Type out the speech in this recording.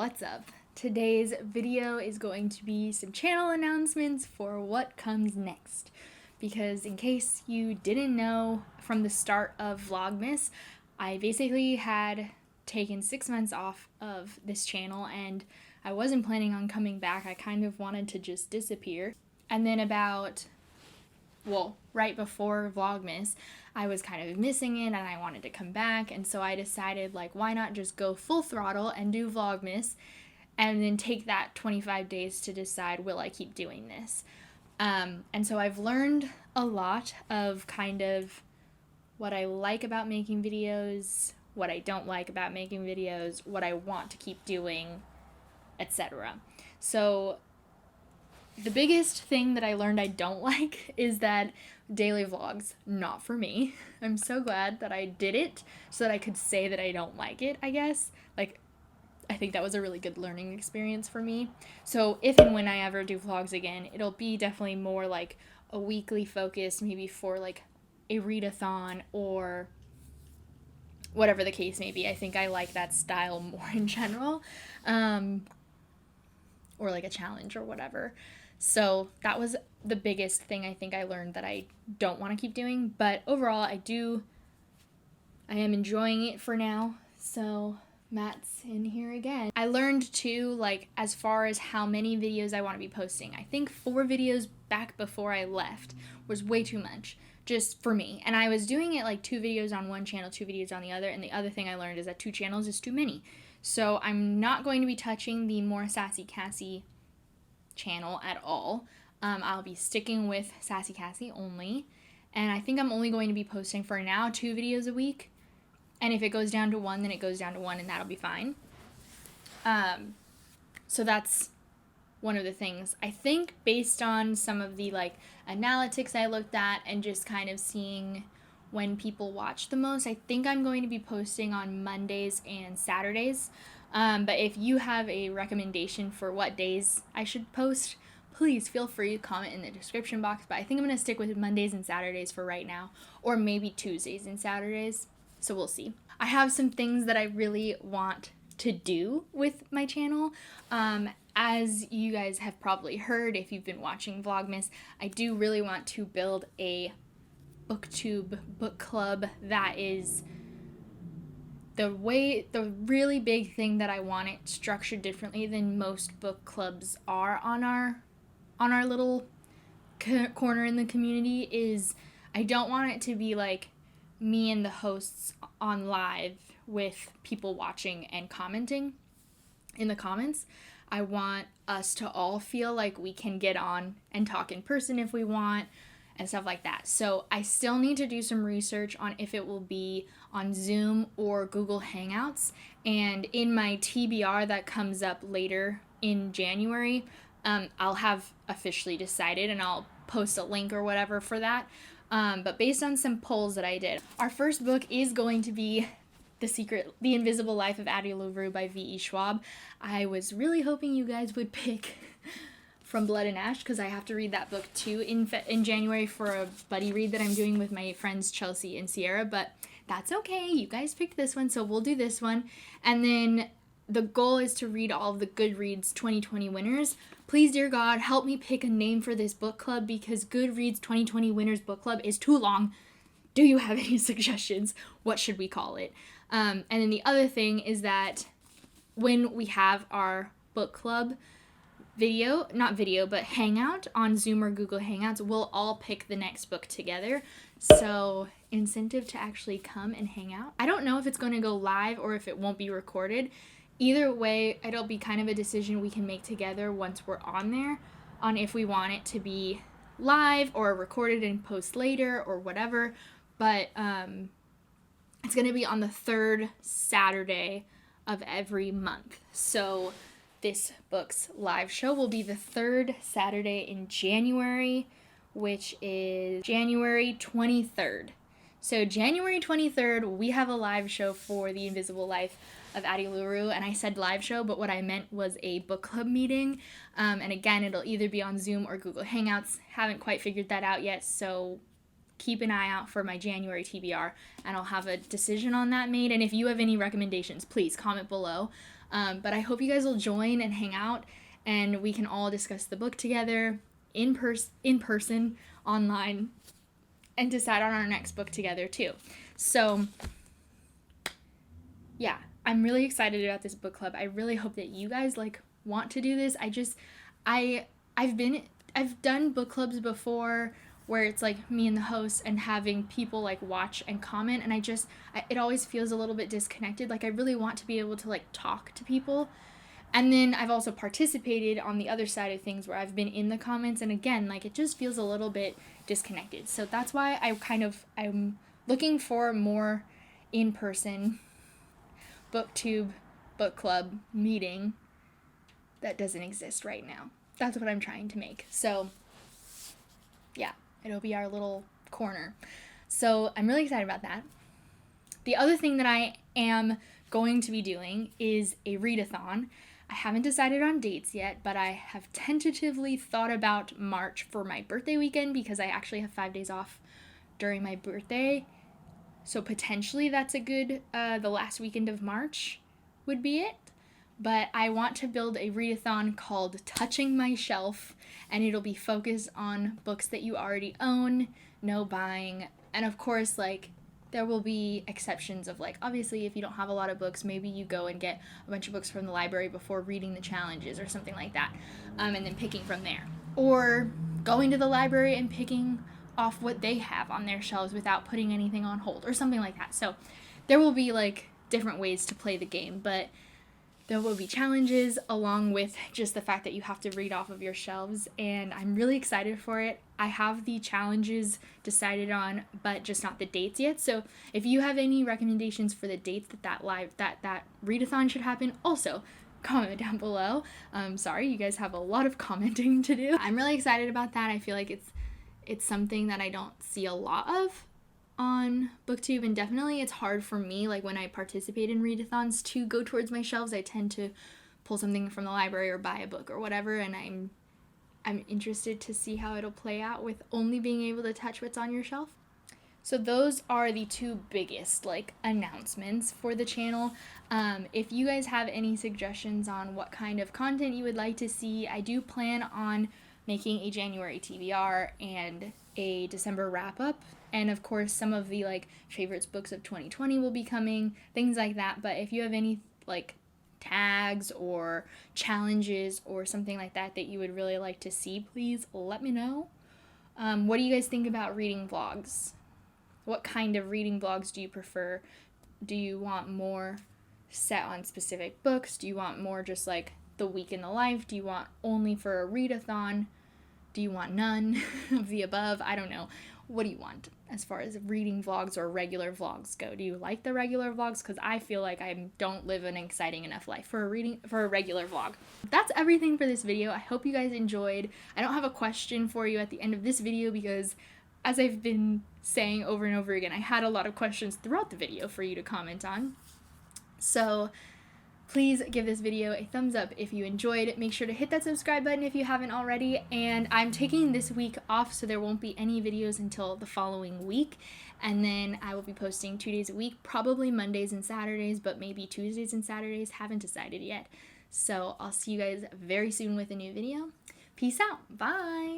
What's up? Today's video is going to be some channel announcements for what comes next. Because in case you didn't know from the start of Vlogmas, I basically had taken 6 months off of this channel and I wasn't planning on coming back. I kind of wanted to just disappear. And then right before Vlogmas, I was kind of missing it and I wanted to come back, and so I decided, why not just go full throttle and do Vlogmas and then take that 25 days to decide, will I keep doing this? And so I've learned a lot of kind of what I like about making videos, what I don't like about making videos, what I want to keep doing, etc. So the biggest thing that I learned I don't like is that daily vlogs, not for me. I'm so glad that I did it so that I could say that I don't like it, I guess. I think that was a really good learning experience for me. So if and when I ever do vlogs again, it'll be definitely more like a weekly focus, maybe for a readathon or whatever the case may be. I think I like that style more in general. Or a challenge or whatever. So that was the biggest thing I think I learned that I don't want to keep doing. But overall, I am enjoying it for now. So Matt's in here again. I learned too, as far as how many videos I want to be posting. I think 4 videos back before I left was way too much, just for me. And I was doing it 2 videos on one channel, 2 videos on the other. And the other thing I learned is that 2 channels is too many. So I'm not going to be touching the MissKlassieKassie channel at all. I'll be sticking with SassieKassie only. And I think I'm only going to be posting for now 2 videos a week. And if it goes down to 1, then it goes down to 1 and that'll be fine. So that's one of the things. I think based on some of the analytics I looked at and just kind of seeing when people watch the most, I think I'm going to be posting on Mondays and Saturdays. But if you have a recommendation for what days I should post, please feel free to comment in the description box. But I think I'm going to stick with Mondays and Saturdays for right now, or maybe Tuesdays and Saturdays. So we'll see. I have some things that I really want to do with my channel. As you guys have probably heard if you've been watching Vlogmas, I do really want to build a booktube book club that is the really big thing that I want it structured differently than most book clubs are on our little corner in the community. Is I don't want it to be me and the hosts on live with people watching and commenting in the comments. I want us to all feel like we can get on and talk in person if we want and stuff like that. So I still need to do some research on if it will be on Zoom or Google Hangouts. And in my TBR that comes up later in January, I'll have officially decided and I'll post a link or whatever for that. But based on some polls that I did, our first book is going to be The Invisible Life of Addie LaRue by V.E. Schwab. I was really hoping you guys would pick From Blood and Ash, because I have to read that book too in January for a buddy read that I'm doing with my friends Chelsea and Sierra, but that's okay. You guys picked this one, so we'll do this one. And then the goal is to read all of the Goodreads 2020 winners. Please, dear God, help me pick a name for this book club, because Goodreads 2020 winners book club is too long. Do you have any suggestions? What should we call it? And then the other thing is that when we have our book club hangout on Zoom or Google Hangouts, we'll all pick the next book together. So incentive to actually come and hang out. I don't know if it's going to go live or if it won't be recorded. Either way, it'll be kind of a decision we can make together once we're on there, on if we want it to be live or recorded and post later or whatever. But it's going to be on the 3rd Saturday of every month. So this book's live show will be the 3rd Saturday in January, which is January 23rd. So January 23rd, we have a live show for The Invisible Life of Addie LaRue, and I said live show, but what I meant was a book club meeting. And again, it'll either be on Zoom or Google Hangouts. Haven't quite figured that out yet, so keep an eye out for my January TBR, and I'll have a decision on that made. And if you have any recommendations, please comment below. But I hope you guys will join and hang out, and we can all discuss the book together in person, online, and decide on our next book together too. So yeah, I'm really excited about this book club. I really hope that you guys like want to do this. I've done book clubs before where it's like me and the host and having people like watch and comment, and it always feels a little bit disconnected. Like I really want to be able to like talk to people. And then I've also participated on the other side of things where I've been in the comments, and again, like it just feels a little bit disconnected. So that's why I'm looking for more in-person booktube book club meeting that doesn't exist right now. That's what I'm trying to make. So yeah, it'll be our little corner. So I'm really excited about that. The other thing that I am going to be doing is a readathon. I haven't decided on dates yet, but I have tentatively thought about March for my birthday weekend because I actually have 5 days off during my birthday. So potentially that's a good, the last weekend of March would be it. But I want to build a readathon called Touching My Shelf, and it'll be focused on books that you already own, no buying, and of course, like, there will be exceptions of, like, obviously, if you don't have a lot of books, maybe you go and get a bunch of books from the library before reading the challenges or something like that, and then picking from there. Or going to the library and picking off what they have on their shelves without putting anything on hold or something like that. So there will be, like, different ways to play the game, but there will be challenges along with just the fact that you have to read off of your shelves, and I'm really excited for it. I have the challenges decided on, but just not the dates yet. So if you have any recommendations for the dates that readathon should happen, also comment down below. Sorry, you guys have a lot of commenting to do. I'm really excited about that. I feel like it's something that I don't see a lot of on booktube, and definitely it's hard for me, like when I participate in readathons, to go towards my shelves. I tend to pull something from the library or buy a book or whatever, and I'm interested to see how it'll play out with only being able to touch what's on your shelf. So those are the two biggest like announcements for the channel. If you guys have any suggestions on what kind of content you would like to see, I do plan on making a January TBR and a December wrap-up, and of course some of the like favorites books of 2020 will be coming, things like that. But if you have any like tags or challenges or something like that that you would really like to see, please let me know. What do you guys think about reading vlogs? What kind of reading vlogs do you prefer? Do you want more set on specific books? Do you want more just like the week in the life? Do you want only for a readathon? Do you want none of the above? I don't know. What do you want as far as reading vlogs or regular vlogs go? Do you like the regular vlogs? Because I feel like I don't live an exciting enough life for a regular vlog. That's everything for this video. I hope you guys enjoyed. I don't have a question for you at the end of this video because, as I've been saying over and over again, I had a lot of questions throughout the video for you to comment on. So please give this video a thumbs up if you enjoyed. Make sure to hit that subscribe button if you haven't already. And I'm taking this week off, so there won't be any videos until the following week. And then I will be posting 2 days a week, probably Mondays and Saturdays, but maybe Tuesdays and Saturdays. Haven't decided yet. So I'll see you guys very soon with a new video. Peace out. Bye.